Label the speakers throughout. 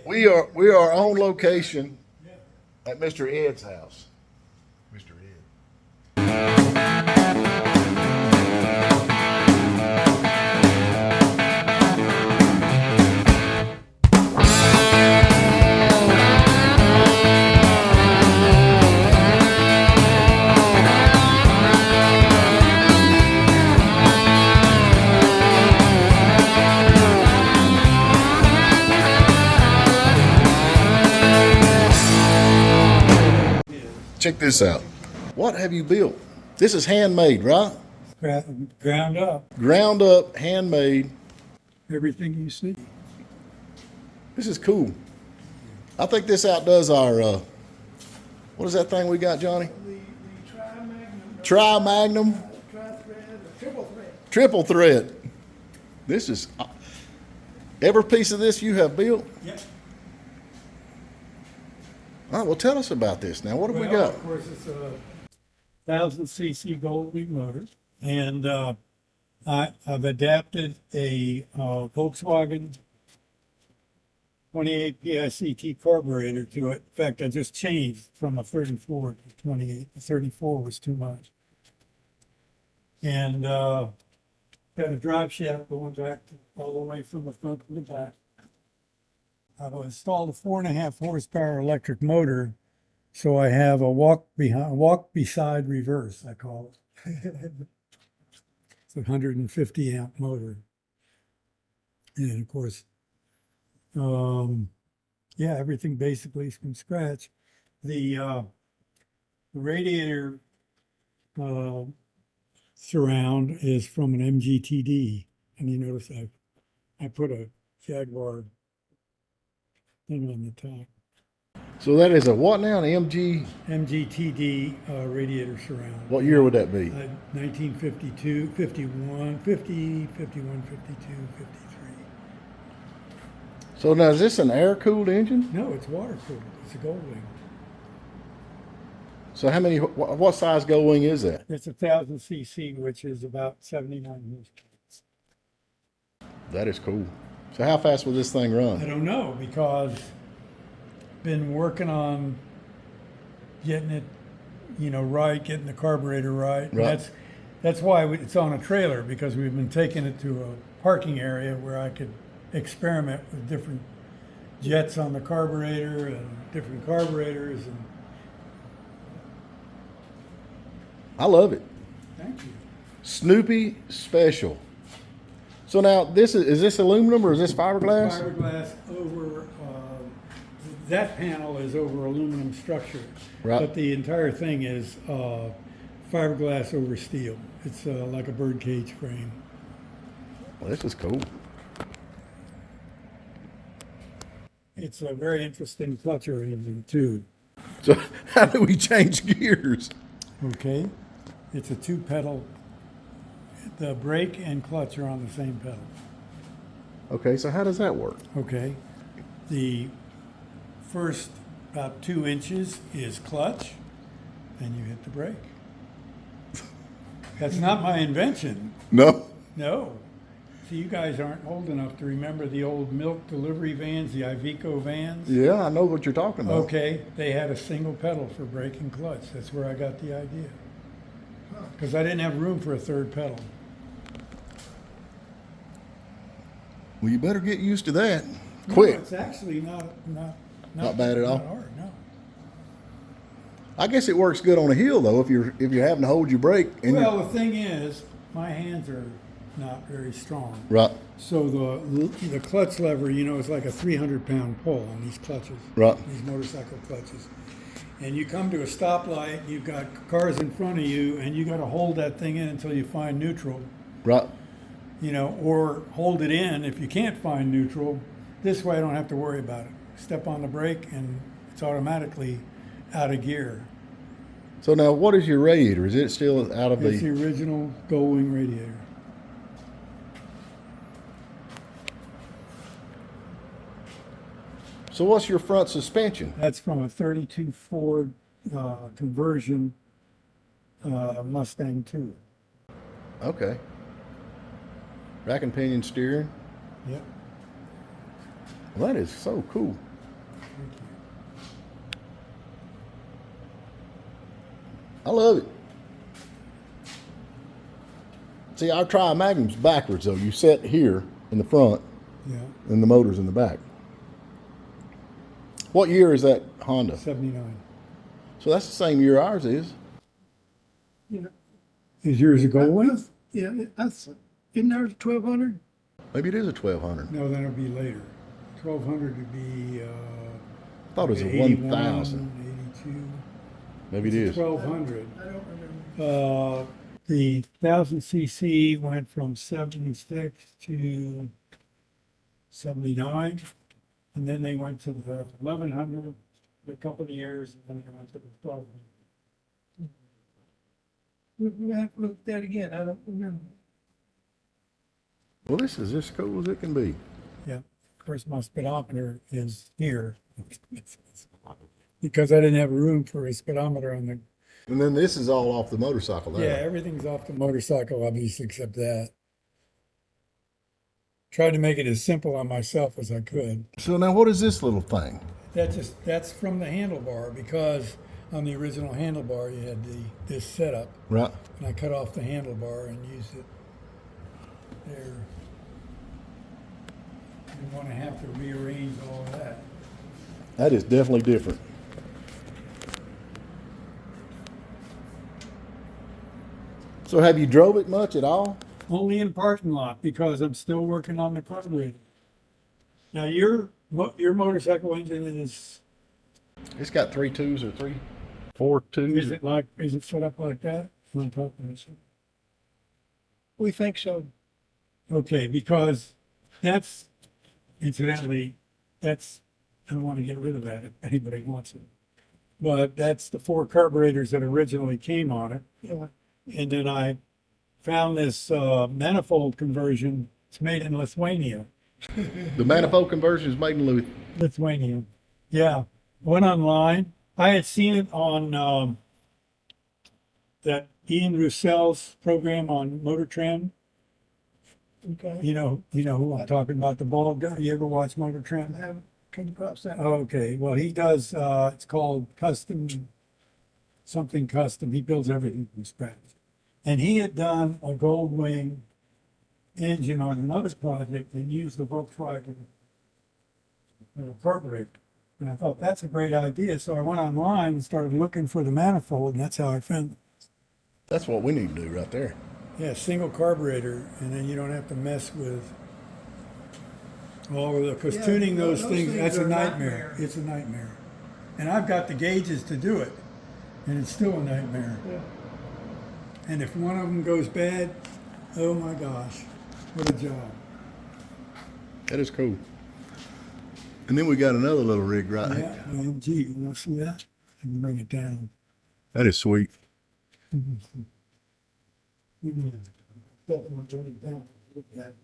Speaker 1: We are on location at Mr. Ed's house. Mr. Ed. Check this out. What have you built? This is handmade, right?
Speaker 2: Ground up,
Speaker 1: Ground up, handmade.
Speaker 2: everything you see.
Speaker 1: This is cool. I think this outdoes our, what is that thing we got, Johnny?
Speaker 3: The Tri-Magnum.
Speaker 1: Tri-Magnum,
Speaker 3: Tri-thread, triple thread.
Speaker 1: triple thread. This is, every piece of this you have built?
Speaker 2: Yep.
Speaker 1: All right, well, tell us about this now. What have we
Speaker 2: Well,
Speaker 1: got?
Speaker 2: of course, it's a 1,000 cc Goldwing motor, and I've adapted a Volkswagen 28 PICT carburetor to it. In fact, I just changed from a 34 to 28. The 34 was too much. And got a drive shaft going back all the way from the front to the back. I've installed a 4.5 horsepower electric motor, so I have a walk beside reverse, I call it. It's a 150 amp motor. And of course, yeah, everything basically is from scratch. The radiator surround is from an MGTD, and you notice I put a Jaguar thing on the top.
Speaker 1: So that is a what now? An MG?
Speaker 2: MGTD radiator surround.
Speaker 1: What year would that be?
Speaker 2: 1952, 51, 50, 51, 52, 53.
Speaker 1: So now is this an air-cooled engine?
Speaker 2: No, it's water cooled. It's a Goldwing.
Speaker 1: So how many, what size Gold Wing is that?
Speaker 2: It's a 1,000 cc, which is about 79 horsepower.
Speaker 1: That is cool. So how fast will this thing
Speaker 2: I
Speaker 1: run?
Speaker 2: don't know, because been working on getting it, right, getting the carburetor right. And
Speaker 1: Right.
Speaker 2: that's why it's on a trailer, because we've been taking it to a parking area where I could experiment with different jets on the carburetor and different carburetors. And
Speaker 1: I love it.
Speaker 2: thank you.
Speaker 1: Snoopy Special. So now this is this aluminum or is this fiberglass?
Speaker 2: Fiberglass over, that panel is over aluminum structure.
Speaker 1: Right.
Speaker 2: But the entire thing is fiberglass over steel. It's like a birdcage frame.
Speaker 1: Well, this is cool.
Speaker 2: It's a very interesting clutcher engine too.
Speaker 1: So how do we change gears?
Speaker 2: Okay, it's a two pedal. The brake and clutch are on the same pedal.
Speaker 1: Okay, so how does that work?
Speaker 2: Okay, the first about 2 inches is clutch, and you hit the brake. That's not my invention.
Speaker 1: No.
Speaker 2: No. See, you guys aren't old enough to remember the old milk delivery vans, the Iveco vans.
Speaker 1: Yeah, I know what you're talking about.
Speaker 2: Okay, they had a single pedal for brake and clutch. That's where I got the idea. Because I didn't have room for a third pedal.
Speaker 1: Well, you better get used to that.
Speaker 2: No,
Speaker 1: Quick.
Speaker 2: it's actually not
Speaker 1: bad at all?
Speaker 2: Not hard, no.
Speaker 1: I guess it works good on a hill though if you're having to hold your brake and
Speaker 2: Well, the thing is, my hands are not very strong.
Speaker 1: right,
Speaker 2: So the clutch lever, is like a 300-pound pull on these clutches.
Speaker 1: Right.
Speaker 2: These motorcycle clutches. And you come to a stoplight, you've got cars in front of you, and you got to hold that thing in until you find neutral,
Speaker 1: right.
Speaker 2: or hold it in if you can't find neutral. This way I don't have to worry about it. Step on the brake and it's automatically out of gear.
Speaker 1: So now what is your radiator? Is it still out of
Speaker 2: It's
Speaker 1: the
Speaker 2: the original Goldwing radiator.
Speaker 1: So what's your front suspension?
Speaker 2: That's from a 32 Ford conversion Mustang 2.
Speaker 1: Okay. Rack and pinion steering.
Speaker 2: Yep.
Speaker 1: Well, that is so cool. I love it. See, our Tri-Magnum's backwards though. You set here in the front
Speaker 2: Yeah,
Speaker 1: and the motor's in the back. What year is that Honda?
Speaker 2: 79.
Speaker 1: So that's the same year ours is.
Speaker 3: You know,
Speaker 2: Is yours a gold one?
Speaker 3: yeah, that's, isn't there 1200?
Speaker 1: Maybe it is a 1200.
Speaker 2: No, that'll be later. 1200 would be,
Speaker 1: I thought it was a
Speaker 2: 81,
Speaker 1: 1000.
Speaker 2: 82.
Speaker 1: Maybe it is.
Speaker 2: 1200.
Speaker 3: I don't remember.
Speaker 2: The 1000cc went from 76 to 79, and then they went to the 1100 for a couple of years, and then they went to the 1200.
Speaker 3: We have to look at that again. I don't remember.
Speaker 1: Well, this is as cool as it can be.
Speaker 2: Yeah, of course, my speedometer is here because I didn't have room for a speedometer on the.
Speaker 1: And then this is all off the motorcycle there.
Speaker 2: Yeah, everything's off the motorcycle, obviously, except that. Tried to make it as simple on myself as I could.
Speaker 1: So now what is this little thing?
Speaker 2: That's from the handlebar, because on the original handlebar you had this setup,
Speaker 1: Right.
Speaker 2: and I cut off the handlebar and used it there. You want to have to rearrange all of that.
Speaker 1: That is definitely different. So have you drove it much at all?
Speaker 2: Only in parking lot, because I'm still working on the carburetor. Now your motorcycle engine is
Speaker 1: It's got 3 2s or 3 4 2s.
Speaker 2: is it set up like that? On top of this?
Speaker 3: We think so.
Speaker 2: Okay, because that's, incidentally, I don't want to get rid of that if anybody wants it. But that's the 4 carburetors that originally came on it.
Speaker 3: Yeah.
Speaker 2: And then I found this manifold conversion. It's made in Lithuania.
Speaker 1: The manifold conversion is made in
Speaker 2: Lithuania. Yeah. Went online. I had seen it on that Ian Russell's program on Motor Trend.
Speaker 3: Okay.
Speaker 2: You know who I'm talking about, the bald guy. You ever watch Motor
Speaker 3: I
Speaker 2: Trend?
Speaker 3: haven't come across that.
Speaker 2: Okay, well, he does, it's called something custom. He builds everything from scratch. And he had done a Goldwing engine on another project and used the Volkswagen carburetor. And I thought, that's a great idea. So I went online and started looking for the manifold, and that's how I found it.
Speaker 1: That's what we need to do right there.
Speaker 2: Yeah, single carburetor, and then you don't have to mess with all of the, because
Speaker 3: Yeah,
Speaker 2: tuning those
Speaker 3: those
Speaker 2: things,
Speaker 3: things
Speaker 2: that's a
Speaker 3: are a
Speaker 2: nightmare.
Speaker 3: nightmare.
Speaker 2: It's a nightmare. And I've got the gauges to do it, and it's still a nightmare.
Speaker 3: Yeah.
Speaker 2: And if one of them goes bad, oh my gosh, what a job.
Speaker 1: That is cool. And then we got another little rig right
Speaker 2: Yeah,
Speaker 1: here.
Speaker 2: OMG, you want to see that? I can bring it down.
Speaker 1: That is sweet.
Speaker 2: Yeah. That one, bring it down. Look at that.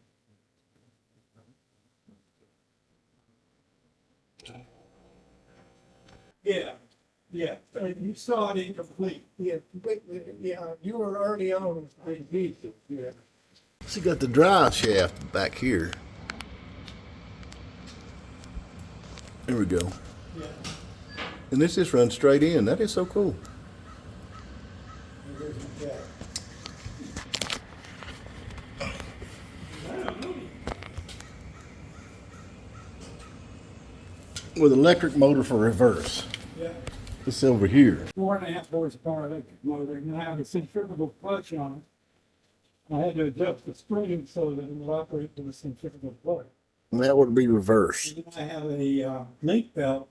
Speaker 2: Yeah, yeah, you saw it incomplete.
Speaker 3: Yeah, you were already on the beat. Yeah.
Speaker 1: She got the drive shaft back here. There we go.
Speaker 2: Yeah.
Speaker 1: And this just runs straight in. That is so cool.
Speaker 2: There's the jack.
Speaker 1: With electric motor for reverse.
Speaker 2: Yeah.
Speaker 1: It's over here.
Speaker 2: 4.5 horsepower electric motor, and I have a centrifugal clutch on it. I had to adjust the spring so that it would operate with a centrifugal clutch.
Speaker 1: And that would be reverse.
Speaker 2: And then I have a link belt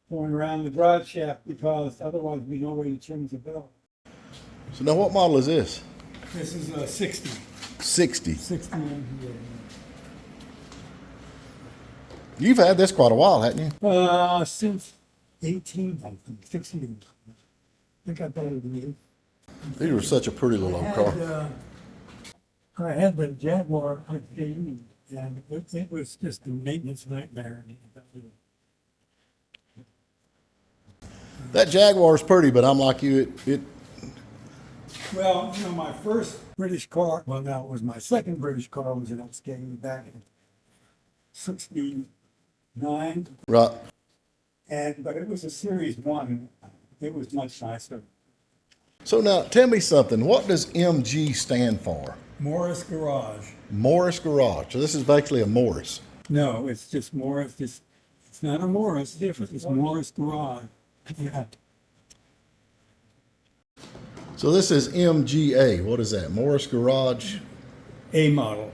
Speaker 2: going around the drive shaft, because otherwise we know where to change the belt.
Speaker 1: So now what model is this?
Speaker 2: This is a 60
Speaker 1: 60.
Speaker 2: MGA.
Speaker 1: You've had this quite a while, haven't you?
Speaker 2: Since 18, I think, 16. I think I bought it in
Speaker 1: These were such a pretty little old car.
Speaker 2: I had the Jaguar XJE, and it was just a maintenance nightmare.
Speaker 1: That Jaguar's pretty, but I'm like you, it
Speaker 2: Well, my first British car, well, no, it was my second British car, was an XJE back in 69.
Speaker 1: right.
Speaker 2: but it was a Series 1. It was much nicer.
Speaker 1: So now tell me something. What does MG stand for?
Speaker 2: Morris Garage.
Speaker 1: Morris Garage. So this is basically a Morris.
Speaker 2: No, it's just Morris. It's not a Morris.
Speaker 3: Different.
Speaker 2: It's Morris Garage. Yeah.
Speaker 1: So this is MGA. What is that? Morris Garage.
Speaker 2: A model.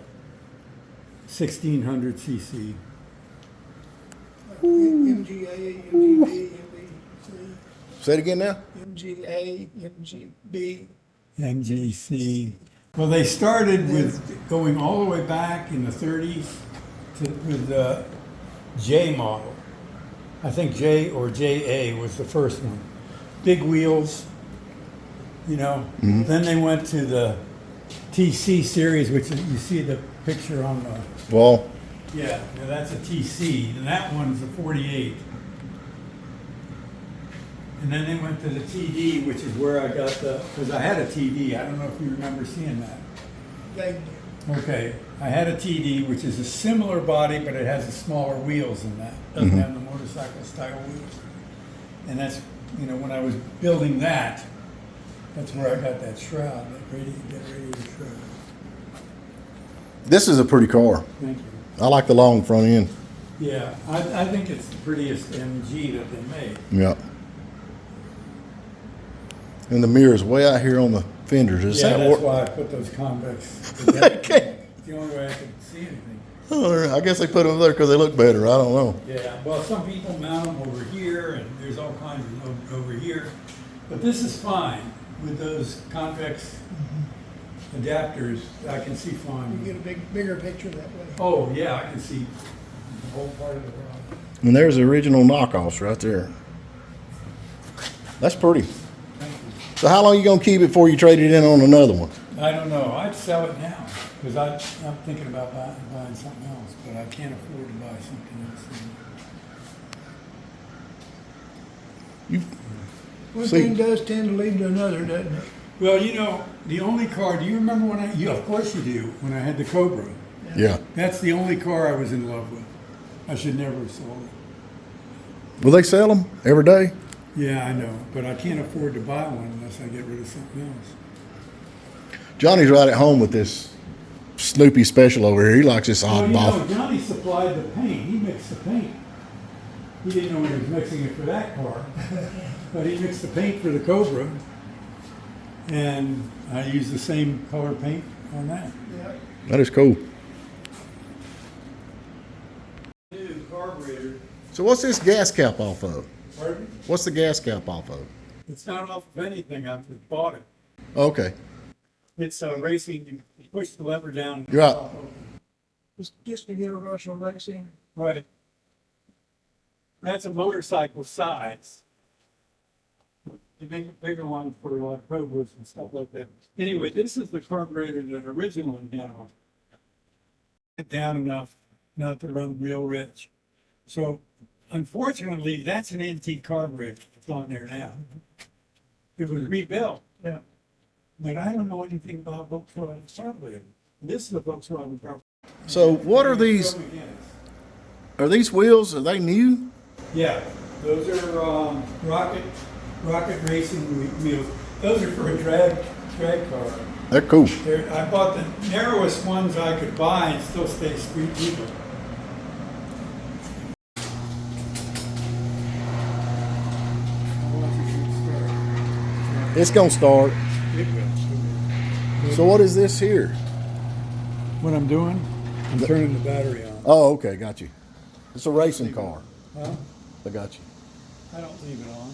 Speaker 2: 1600 cc.
Speaker 3: MGA, MGB,
Speaker 1: Say it again now.
Speaker 3: MGA, MGB.
Speaker 2: MGC. Well, they started with going all the way back in the 30s with the J model. I think J or JA was the first one. Big wheels, you know. Then they went to the TC series, which is, you see the picture on the,
Speaker 1: Well,
Speaker 2: yeah, now that's a TC, and that one's a 48. And then they went to the TD, which is where I got because I had a TD. I don't know if you remember seeing that.
Speaker 3: They,
Speaker 2: Okay, I had a TD, which is a similar body, but it has the smaller wheels in that. Doesn't have the motorcycle style wheels. And that's, you know, when I was building that, that's where I got that shroud, that radiator shroud.
Speaker 1: this is a pretty car.
Speaker 2: Thank you.
Speaker 1: I like the long front end.
Speaker 2: Yeah, I think it's the prettiest MG that they made.
Speaker 1: Yeah. And the mirror's way out here on the fenders. Is
Speaker 2: Yeah,
Speaker 1: that
Speaker 2: that's
Speaker 1: what?
Speaker 2: why I put those convex. It's the only way I could see anything.
Speaker 1: Oh, I guess they put them there because they look better. I don't know.
Speaker 2: Yeah, well, some people mount them over here, and there's all kinds of over here. But this is fine with those convex adapters. I can see
Speaker 3: you
Speaker 2: fine.
Speaker 3: get a bigger picture that way.
Speaker 2: Oh, yeah, I can see the whole part of the rod.
Speaker 1: And there's the original knockoffs right there. That's pretty.
Speaker 2: Thank you.
Speaker 1: So how long you gonna keep it before you trade it in on another one?
Speaker 2: I don't know. I'd sell it now because I'm thinking about buying something else, but I can't afford to buy something else.
Speaker 1: You,
Speaker 3: One
Speaker 1: See-
Speaker 3: thing does tend to lead to another, doesn't it?
Speaker 2: Well, you know, the only car, do you remember when of course you do, when I had the Cobra.
Speaker 1: yeah.
Speaker 2: That's the only car I was in love with. I should never have sold it.
Speaker 1: Will they sell them every day?
Speaker 2: Yeah, I know, but I can't afford to buy one unless I get rid of something else.
Speaker 1: Johnny's right at home with this Snoopy special over here. He likes this
Speaker 2: Well, you
Speaker 1: oddball.
Speaker 2: know, Johnny supplied the paint. He mixed the paint. He didn't know he was mixing it for that car, but he mixed the paint for the Cobra, and I used the same color paint on that.
Speaker 3: Yeah.
Speaker 1: That is cool.
Speaker 2: New carburetor.
Speaker 1: So what's this gas cap off of?
Speaker 2: Pardon?
Speaker 1: What's the gas cap off of?
Speaker 2: It's not off of anything. I just bought it.
Speaker 1: Okay.
Speaker 2: It's racing. You push the lever down.
Speaker 1: You're right.
Speaker 3: Just to get a Russell Racing.
Speaker 2: Right. That's a motorcycle size. You make a bigger one for Cobras and stuff like that. Anyway, this is the carburetor that originally had on. It down enough not to run real rich. So unfortunately, that's an antique carburetor that's on there now. It was rebuilt.
Speaker 3: Yeah.
Speaker 2: But I don't know anything about Volkswagen carburetor. This is a Volkswagen carburetor.
Speaker 1: So what are these? Are these wheels? Are they new?
Speaker 2: Yeah, those are rocket racing wheels. Those are for a drag car.
Speaker 1: They're cool.
Speaker 2: I bought the narrowest ones I could buy and still stay street legal.
Speaker 1: It's gonna start.
Speaker 2: It will.
Speaker 1: So what is this here?
Speaker 2: What I'm doing, I'm turning the battery on.
Speaker 1: Oh, okay, got you. It's a racing car.
Speaker 2: Huh?
Speaker 1: I got you.
Speaker 2: I don't leave it on.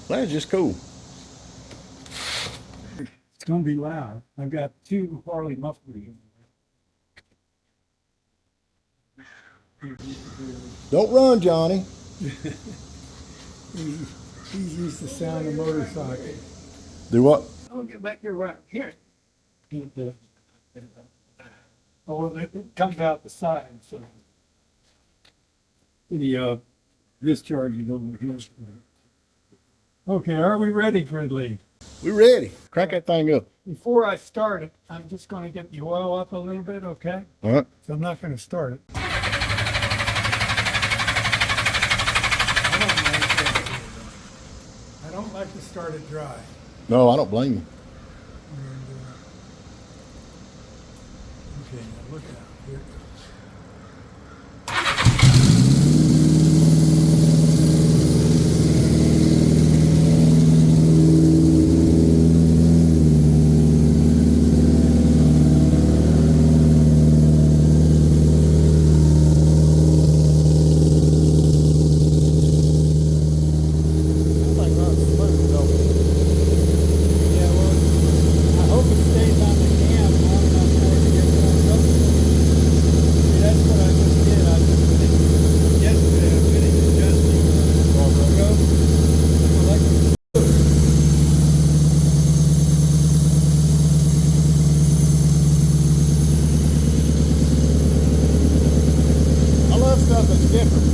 Speaker 1: That's just cool.
Speaker 2: It's gonna be loud. I've got two Harley mufflers in there.
Speaker 1: Don't run, Johnny.
Speaker 2: He's used to sound of motorcycles.
Speaker 1: Do what?
Speaker 3: I'll get back here right here.
Speaker 2: Oh, it comes out the side, so. Discharge is over here. Okay, are we ready, Gridley?
Speaker 1: We ready. Crank that thing up.
Speaker 2: Before I start it, I'm just gonna get the oil up a little bit, okay?
Speaker 1: All right.
Speaker 2: So I'm not gonna start it. I don't like to start it dry.
Speaker 1: No, I don't blame you.
Speaker 2: Okay, now look out. Here it goes. Yeah, well, I hope it stays on the cam long enough for it to get warmed up. See, that's what I just did. I just finished yesterday. I finished adjusting the logo. I like it.
Speaker 1: I love stuff that's different.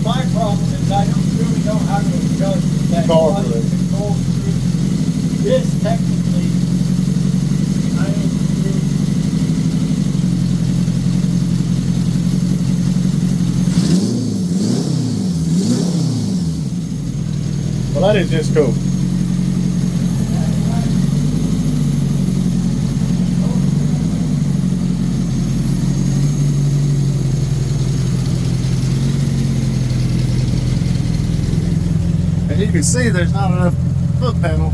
Speaker 2: My problem is I don't really know how to adjust that
Speaker 1: Carburetor.
Speaker 2: volume control through. This technically, I don't really.
Speaker 1: Well, that is just cool. And you can see there's not enough foot pedal.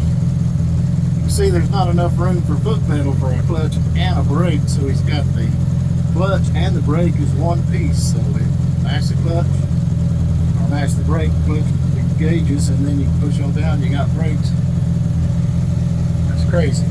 Speaker 1: You can see there's not enough room for foot pedal for a clutch and a brake. So he's got the clutch and the brake is one piece. So it match the clutch or match the brake, clutch the gauges, and then you can push on down. You got brakes. That's crazy.